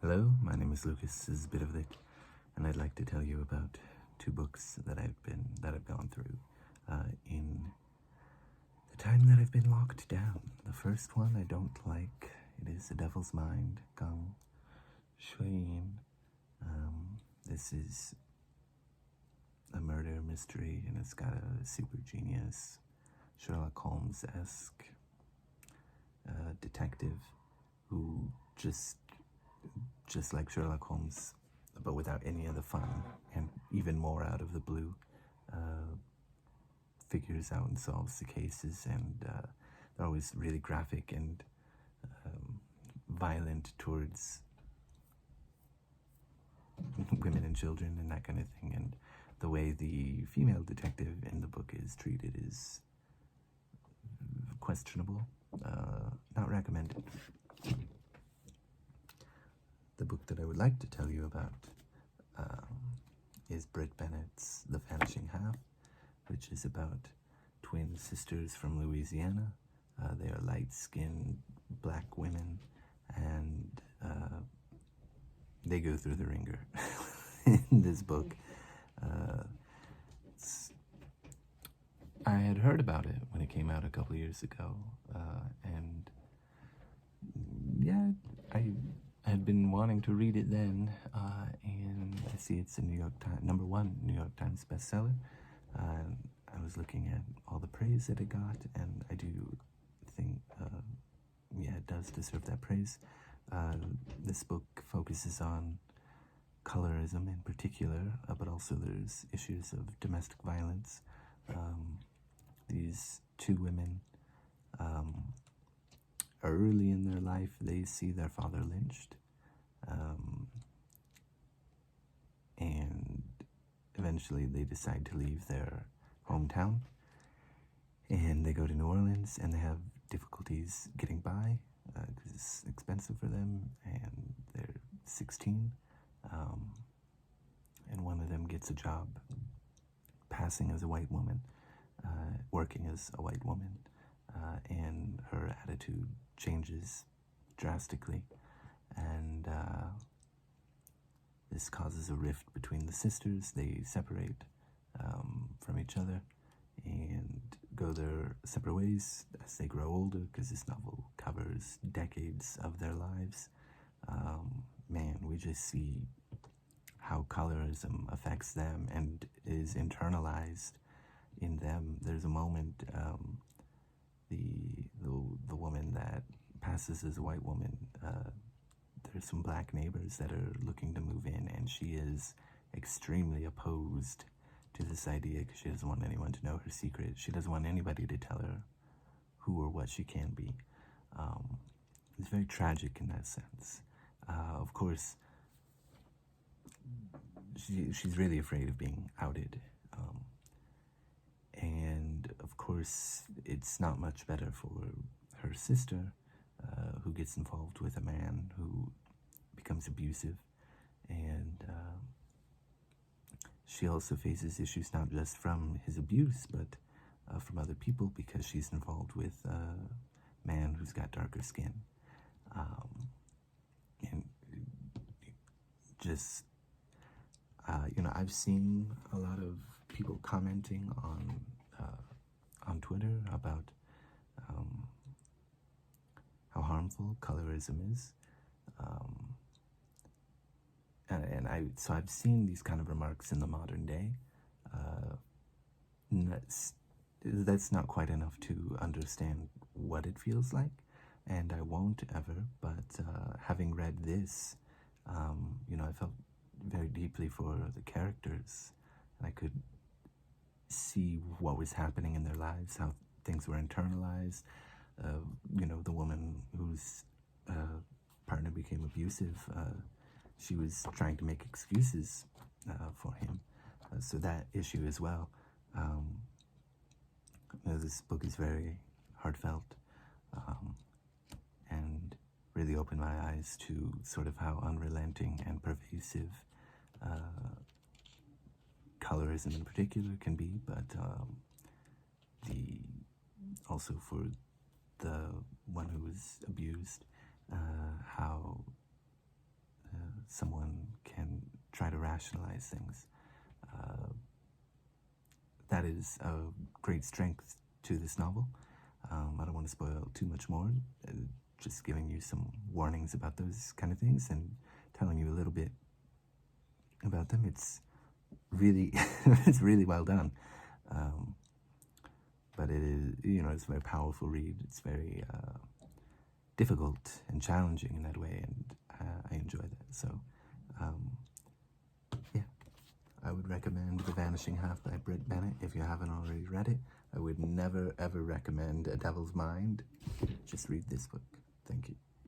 Hello, my name is Lucas. This is Bit, and I'd like to tell you about two books that I've gone through in the time that I've been locked down. The first one I don't like. It is The Devil's Mind, Gangxueyin. This is a murder mystery, and it's got a super genius Sherlock Holmes-esque detective who just like Sherlock Holmes, but without any of the fun, and even more out of the blue, figures out and solves the cases, and they're always really graphic and violent towards women and children and that kind of thing, and the way the female detective in the book is treated is questionable, not recommended. The book that I would like to tell you about is Brit Bennet's The Vanishing Half, which is about twin sisters from Louisiana. They are light-skinned black women, and they go through the ringer in this book. I had heard about it when it came out a couple years ago, and yeah, I had been wanting to read it then, and I see it's a #1 New York Times bestseller. I was looking at all the praise that it got, and I do think, yeah, it does deserve that praise. This book focuses on colorism in particular, but also there's issues of domestic violence. These two women, early in their life, they see their father lynched, and eventually they decide to leave their hometown, and they go to New Orleans, and they have difficulties getting by because it's expensive for them, and they're 16, and one of them gets a job passing as a white woman, working as a white woman, and her attitude changes drastically, and this causes a rift between the sisters. They separate from each other and go their separate ways as they grow older, because this novel covers decades of their lives. Man, we just see how colorism affects them and is internalized in them. There's a moment, the woman that passes as a white woman, there's some black neighbors that are looking to move in, and she is extremely opposed to this idea because she doesn't want anyone to know her secret. She doesn't want anybody to tell her who or what she can be. It's very tragic in that sense. Of course, she's really afraid of being outed. And of course, it's not much better for her sister, who gets involved with a man who becomes abusive, and she also faces issues not just from his abuse, but from other people, because she's involved with a man who's got darker skin. And just, I've seen a lot of people commenting on Twitter about how harmful colorism is, and I've seen these kind of remarks in the modern day. That's not quite enough to understand what it feels like, and I won't ever. But having read this, I felt very deeply for the characters, and I could see what was happening in their lives, how things were internalized. The woman whose partner became abusive, she was trying to make excuses for him, so that issue as well. This book is very heartfelt, and really opened my eyes to sort of how unrelenting and pervasive colorism in particular can be, but also for the one who was abused, how someone can try to rationalize things. That is a great strength to this novel. I don't want to spoil too much more, just giving you some warnings about those kind of things and telling you a little bit about them. It's really, it's really well done. But it is, it's a very powerful read. It's very difficult and challenging in that way, and I enjoy that. So, yeah, I would recommend The Vanishing Half by Brit Bennet if you haven't already read it. I would never, ever recommend A Devil's Mind. Just read this book. Thank you.